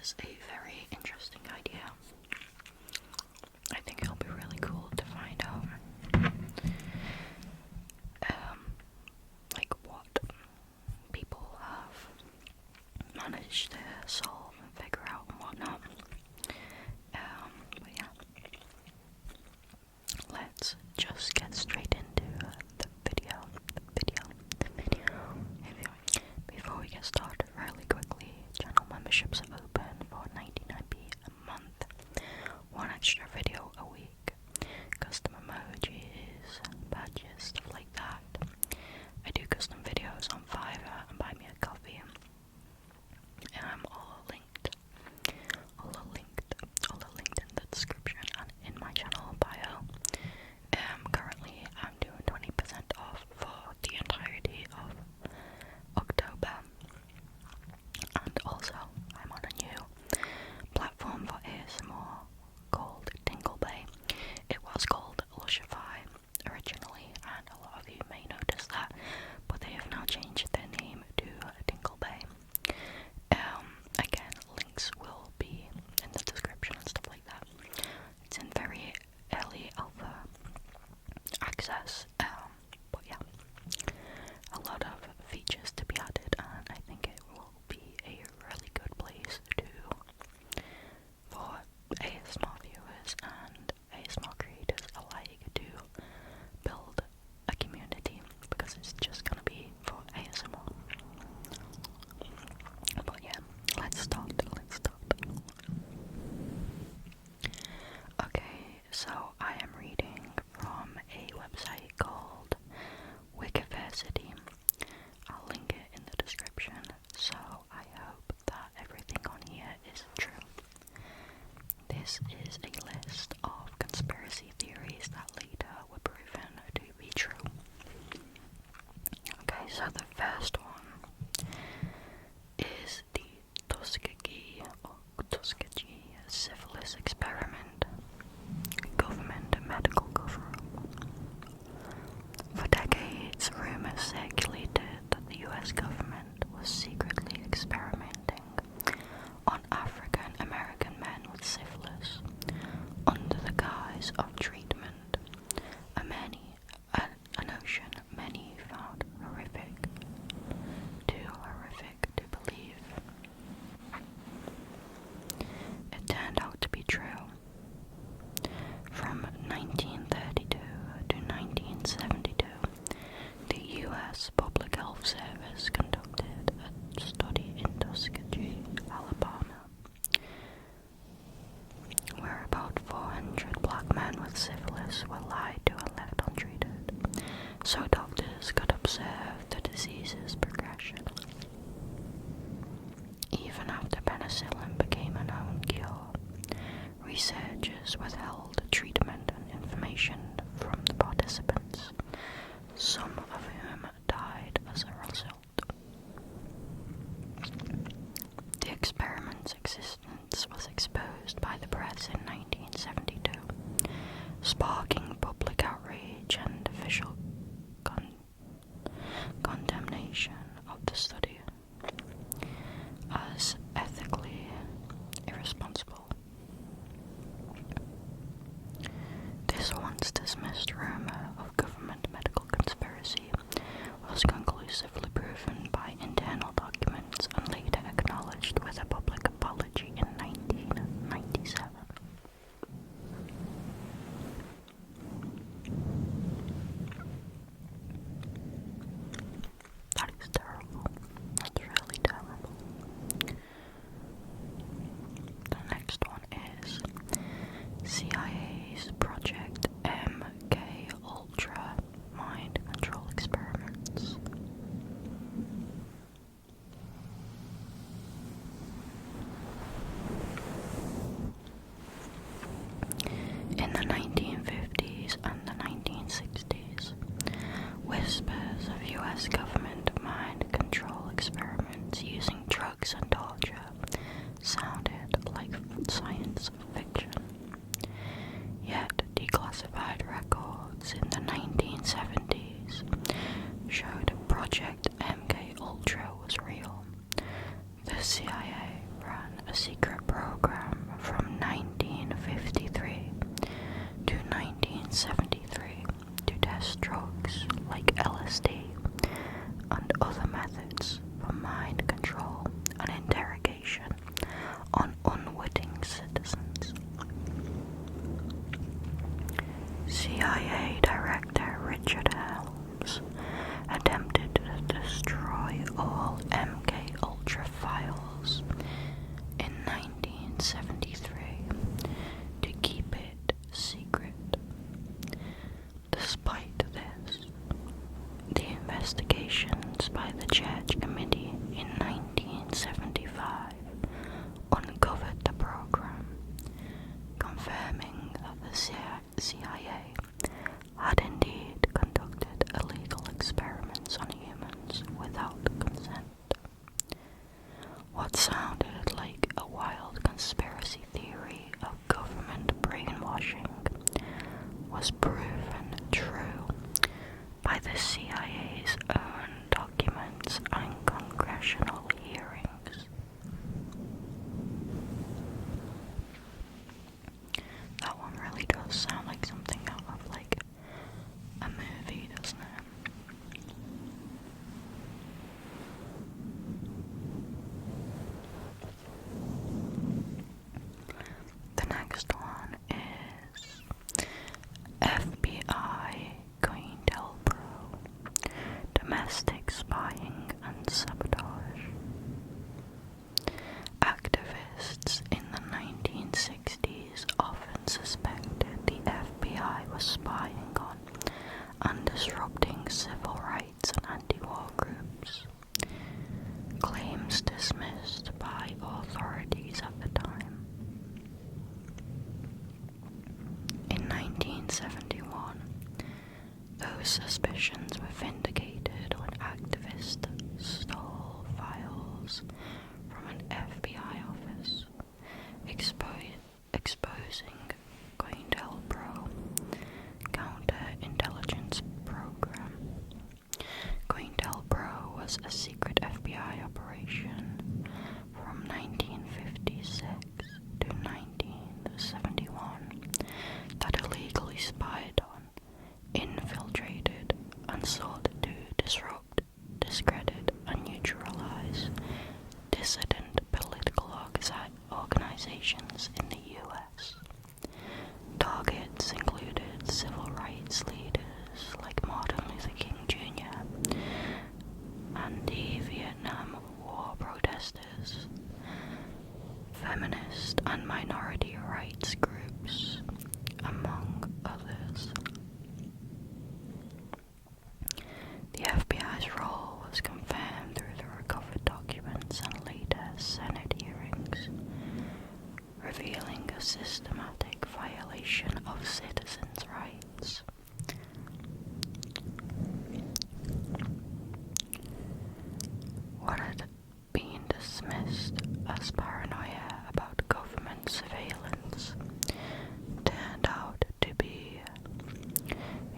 is a very interesting idea. I think it'll be really cool to find out like what people have managed to solve and figure out and whatnot. But yeah, let's just get straight into the video. Before we get started, really quickly, channel memberships are open for 99p a month, one extra video a week, custom emojis, badges, stuff like that. I do custom videos on Fiverr and Buy Me a Coffee. All linked in the description and in my channel bio. Currently I'm doing 20% off for the entirety of October. And also I'm on a new platform for ASMR called Tinglebay. It was called Lushify originally, and a lot of you may notice that, but they have now changed their name to Tinglebay. Again, links will be in the description and stuff like that. It's in very early alpha access, but yeah, a lot of features to be added, and I think it will be a really good place for ASMR viewers and ASMR creators alike to build a community, because it's just gonna be for ASMR. But yeah, let's start. Okay, so I am reading from a website called Wikiversity. I'll link it in the description, so I hope that everything on here is true. This is a list of conspiracy theories that later were proven to be true. Okay, so the first one is the Tuskegee syphilis experiment. Government medical cover-up. For decades, rumors circulated that the US government was secretly experimenting on African American men with syphilis, 1971, those suspicions were vindicated when activists stole files from an FBI office, exposing COINTELPRO counterintelligence program. COINTELPRO was a secret FBI operation from 1956 to 1971 that illegally spied on, infiltrated, and sought to disrupt, discredit, and neutralize dissident political organizations in the US. Targets included civil rights leaders like Martin Luther King Jr., anti-Vietnam War protesters, feminist and minority rights groups, among others. The FBI's role was confirmed through the recovered documents and later Senate hearings, revealing a systematic violation of citizens' rights. What had been dismissed as paranoia about government surveillance turned out to be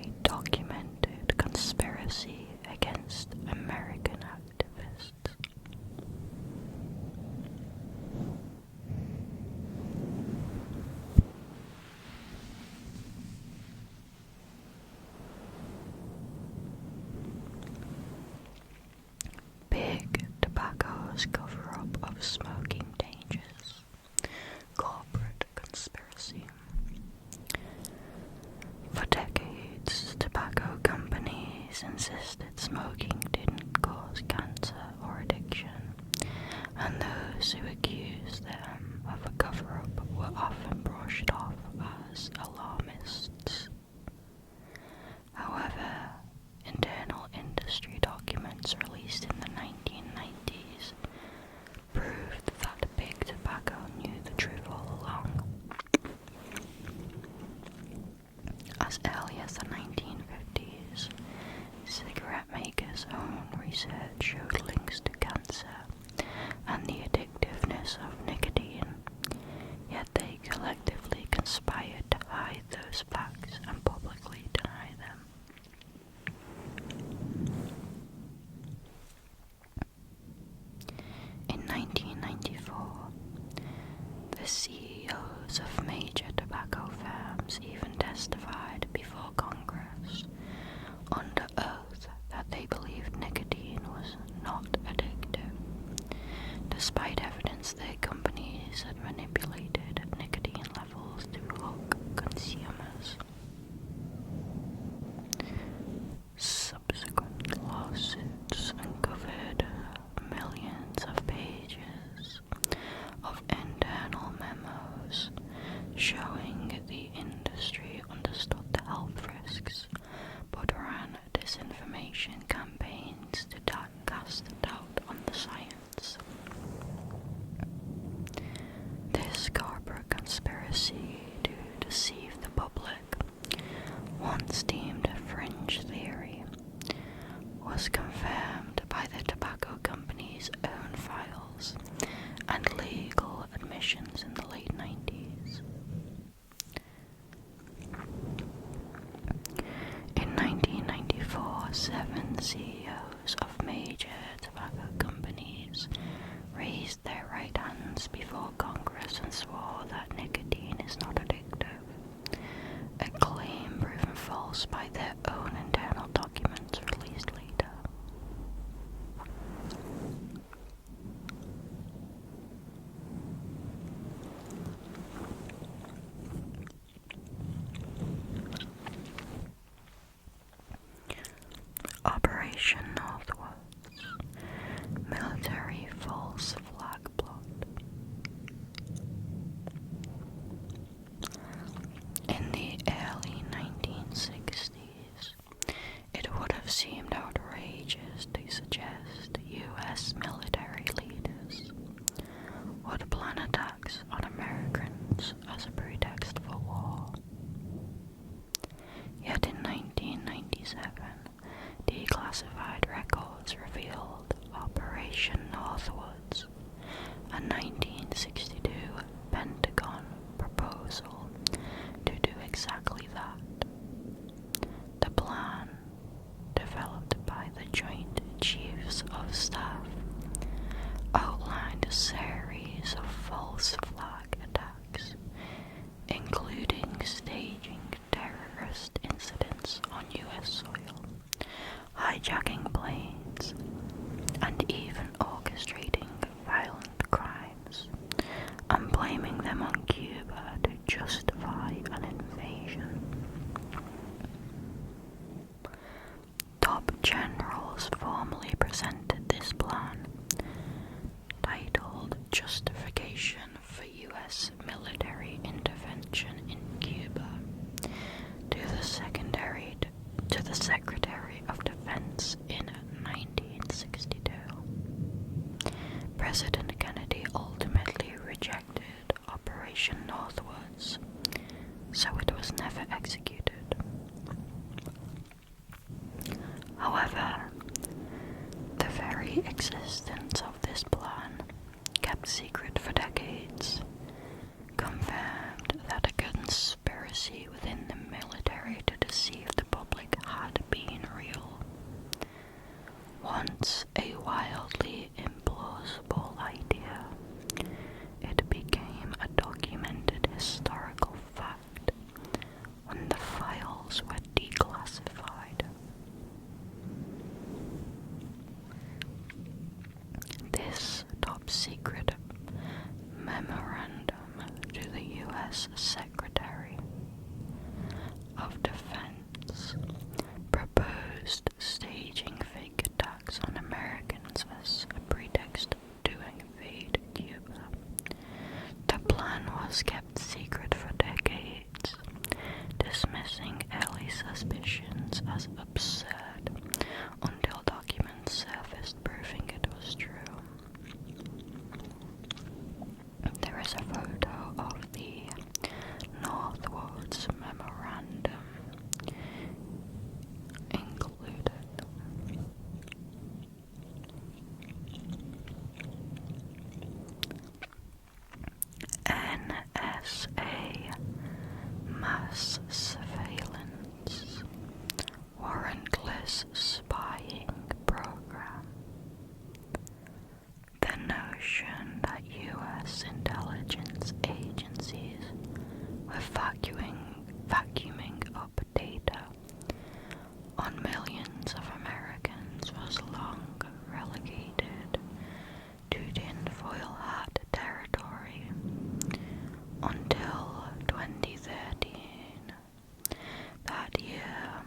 a documented conspiracy against American activists. Big Tobacco's cover-up of smoking dangers. Corporate conspiracy. For decades, tobacco companies insisted smoking didn't cause cancer or addiction, and those who accused them of a cover-up were often brushed off as alarmists. However, internal industry documents released in the 1990s proved that Big Tobacco knew the truth all along. As early as the 1950s, cigarette makers' own research showed links to cancer and the addictiveness of nicotine, yet they collectively conspired to hide those facts and publicly deny them. In 1994, the CEOs of major tobacco firms even testified before Congress under oath that they believed nicotine was not addictive, despite evidence their companies had manipulated nicotine levels to hook consumers. Subsequent lawsuits uncovered millions of pages of internal memos showing the industry understood the health risks but ran disinformation campaigns to cast doubt on the science. This corporate conspiracy to deceive the public, once deemed a fringe theory, was confirmed by the tobacco company's own files and legal admissions in the late 90s. In 1994, 7 CEOs of major tobacco companies raised their right hands before Congress and swore that nicotine is not addictive, a claim proven false by their own internal documents released later. Operation Northwoods, military false flag plot. In the early 1960s, justify an invasion. Top generals formally presented this plan, titled Justification for U.S. Military Intervention in Cuba, to the Secretary of Defense in 1962. President Kennedy ultimately rejected Operation Northwoods, so it was never executed. However, the very existence of this plan, kept secret for decades, confirmed that a conspiracy within the military to deceive the public had been real. Once a wildly implausible idea, it became a documented historical fact when the files were declassified. This top-secret memorandum to the U.S. Secretary of Defense proposed staging fake attacks on Americans as a pretext to invade Cuba. The plan was kept secret for decades, dismissing early suspicions as absurd until documents surfaced proving it was true. There is a photo of the Northwoods memorandum included. NSA mass surveillance, warrantless spying program. The notion that U.S. intelligence agencies were vacuuming up data on millions of Americans was long relegated to tinfoil hat territory until 2013. That year,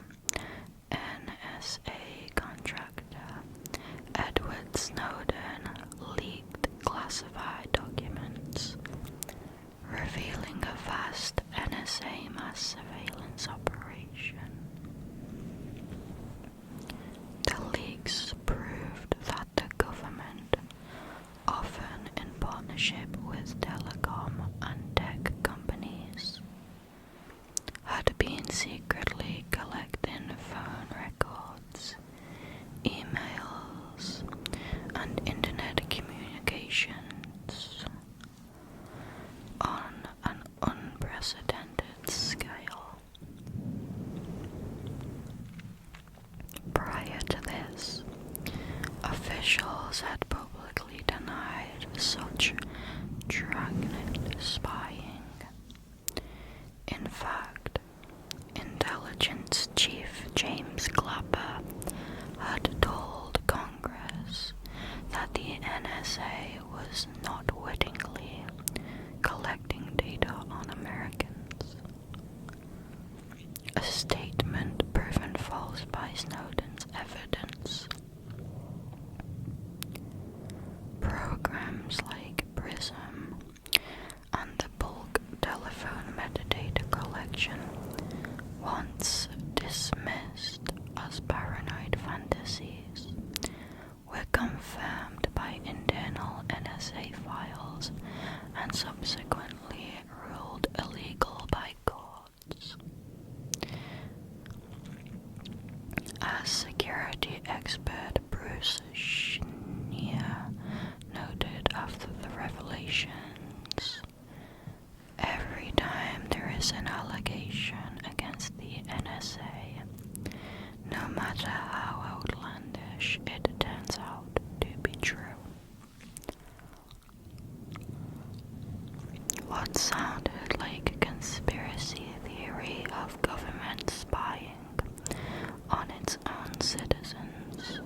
NSA contractor Edward Snowden leaked classified documents revealing a vast NSA mass surveillance operation. The leaks proved that the government, often in partnership with telecom and tech companies, had been secretly collecting phone records, emails, and internet communications on an unprecedented scale. Prior to this, officials had publicly denied such dragnet spying. In fact, Intelligence Chief James Clapper had told Congress that the NSA was not wittingly collecting data on Americans, a statement proven false by Snowden's evidence. Programs like PRISM and the bulk telephone metadata collection, once dismissed as paranoid fantasies, were confirmed by internal NSA files and subsequently ruled illegal by courts. As security expert Bruce Schneier noted after the revelations, every time there is an allegation against the NSA, no matter how outlandish it turns out to be true. What sounded like a conspiracy theory of government spying on its own citizens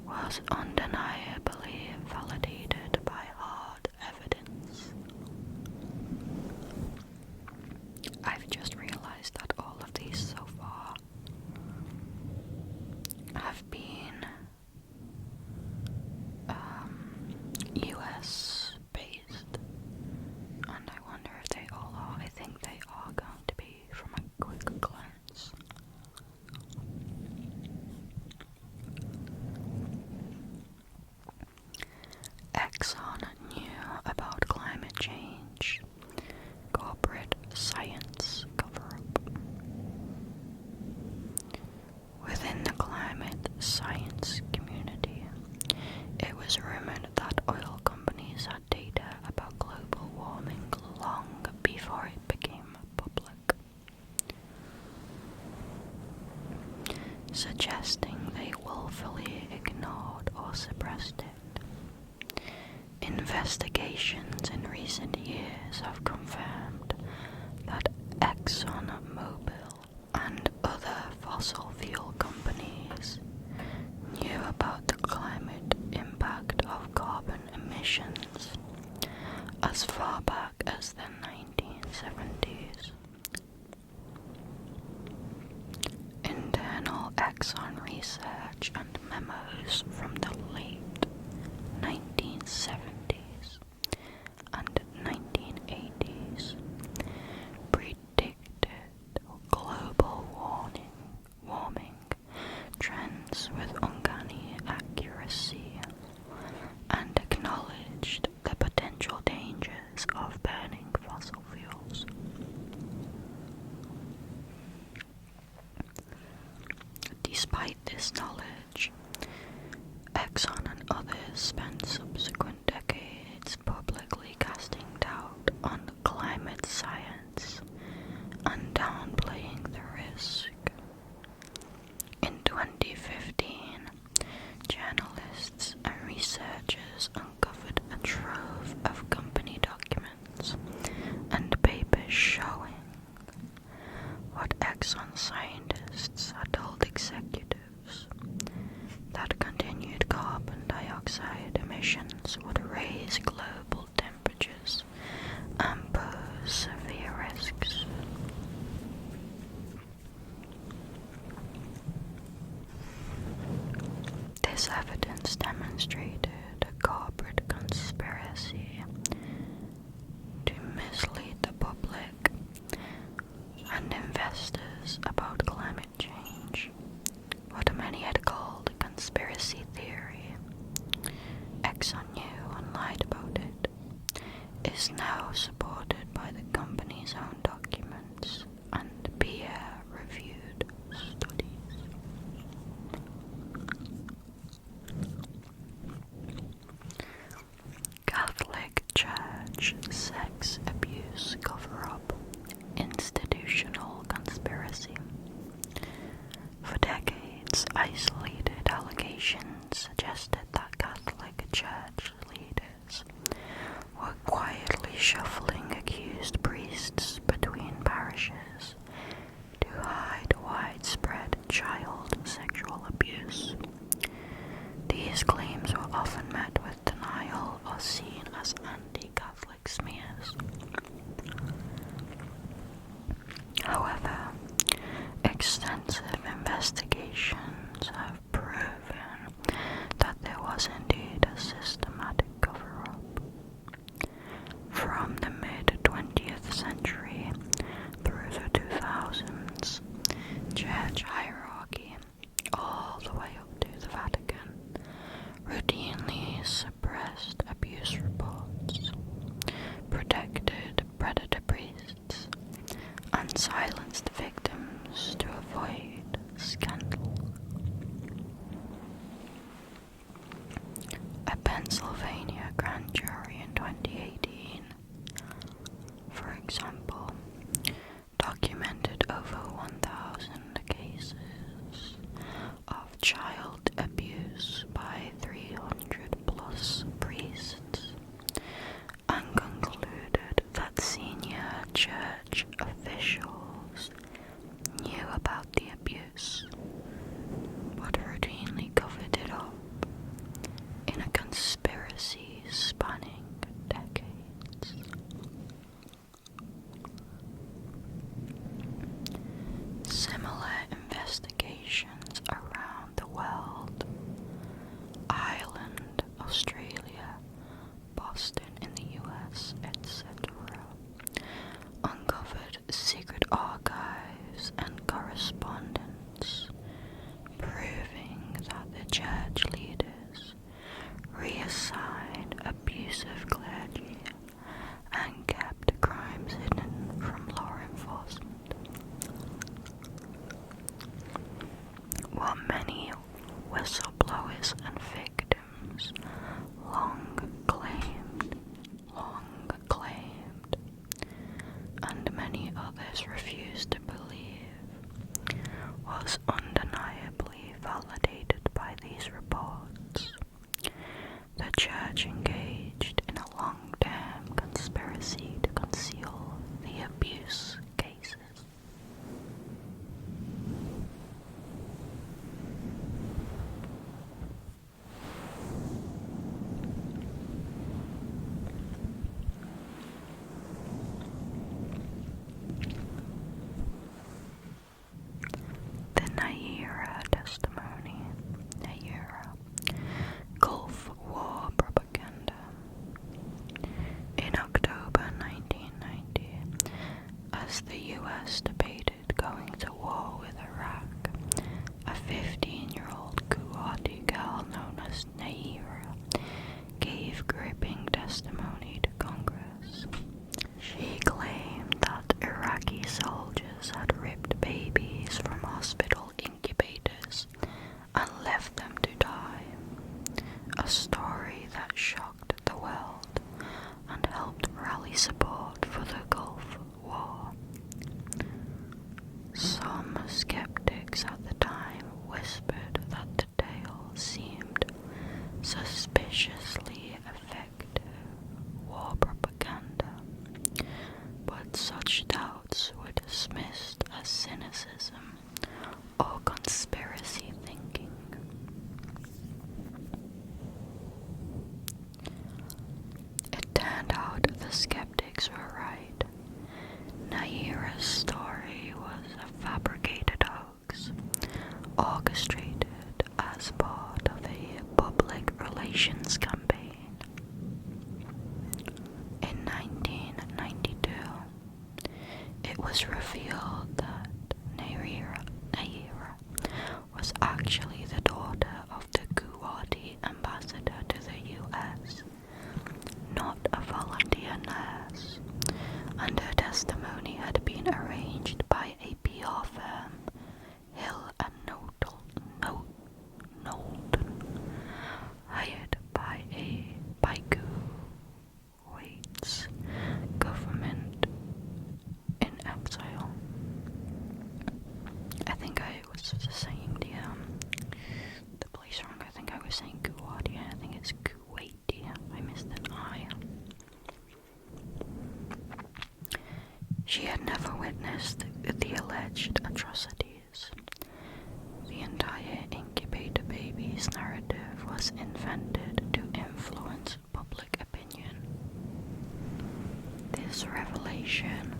was undeniably validated by hard evidence. suggesting they willfully ignored or suppressed it. Investigations in recent years have confirmed that ExxonMobil and other fossil fuel companies knew about the climate impact of carbon emissions as far back as the 1970s. Internal Exxon research and memos from the late 1970s and 1980s predicted global warming trends with uncanny accuracy and acknowledged the potential dangers of burning fossil fuels. Despite this knowledge, Exxon and others spent subsequent decades publicly casting doubt on climate science and downplaying the risk. In 2015, journalists and researchers uncovered a trove of company documents and papers showing what Exxon scientists had told executives, that continued carbon dioxide emissions would raise global temperatures and pose severe risks. This evidence demonstrated a corporate conspiracy to mislead the public and investors about climate change. What many had called a conspiracy theory, Exxon knew and lied about it, is now supported by the company's own documents and peer-reviewed studies. Catholic Church sex abuse cover-up, institutional conspiracy. For decades, isolated allegations suggested that Catholic Church leaders were quietly shuffling accused priests between parishes to hide widespread child sexual abuse. These claims were often met with denial or seen as anti-Catholic smears. However, extensive investigations have proven that there was indeed a systematic cover-up. From the mid-20th century through the 2000s, church hierarchy, all the way up to the Vatican, routinely suppressed abuse reports, protected predator priests, and silenced victims to avoid scandal. A Pennsylvania grand jury in 2018, for example, documented over 1,000 cases of child abuse by 300 plus priests and concluded that senior church officials knew about the abuse but routinely covered it up in a conspiracy spanning decades. Similar investigations around the world, Ireland, Australia, Boston in the US, etc., uncovered secret archives and correspondence proving that the church leaders reassigned abusive clergy and kept crimes hidden from law enforcement. What many whistleblowers and victims long claimed, and many others refused to believe, was undeniably validated by these reports. The church engaged in a long-term conspiracy to conceal the abuse cases. The Naira testimony. Naira. Gulf War propaganda. In October 1990, as the US debated going to war with Iraq, a 15-year-old Kuwaiti girl known as Naira gave gripping testimony to Congress. She claimed that Iraqi soldiers had ripped babies from hospital incubators and left them to die, a story that shocked the world and helped rally support for the Gulf War. Some skeptics at the time whispered that the tale seemed suspiciously effective war propaganda, but such doubts were dismissed as cynicism or conspiracy thinking. It turned out the skeptics were right. Naira's story was a fabricated hoax, orchestrated as part of a public relations campaign. In 1992, it was revealed that Naira was actually the daughter of the Kuwaiti ambassador to the US, not a volunteer nurse, and her testimony had been arranged by a PR firm, Hill and Knowlton, hired by Kuwait's government in exile. I think I was saying the place wrong. I think I was saying Kuwaiti. I think it's Kuwaiti. I missed an I. She had never witnessed the alleged atrocities. The entire incubator babies narrative was invented to influence public opinion. This revelation,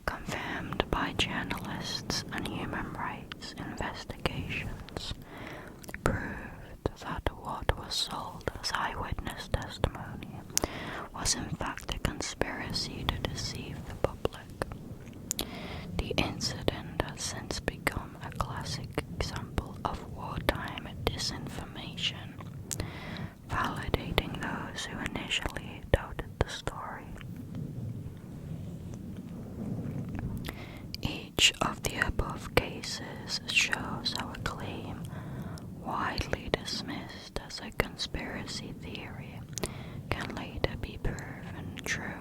confirmed by journalists and human rights investigations, proved that what was sold as eyewitness testimony was in fact a conspiracy to deceive the public. The incident has since become a classic example of wartime disinformation, validating those who initially doubted the story. Each of the above cases shows how a claim widely dismissed as a conspiracy theory can later be proven true.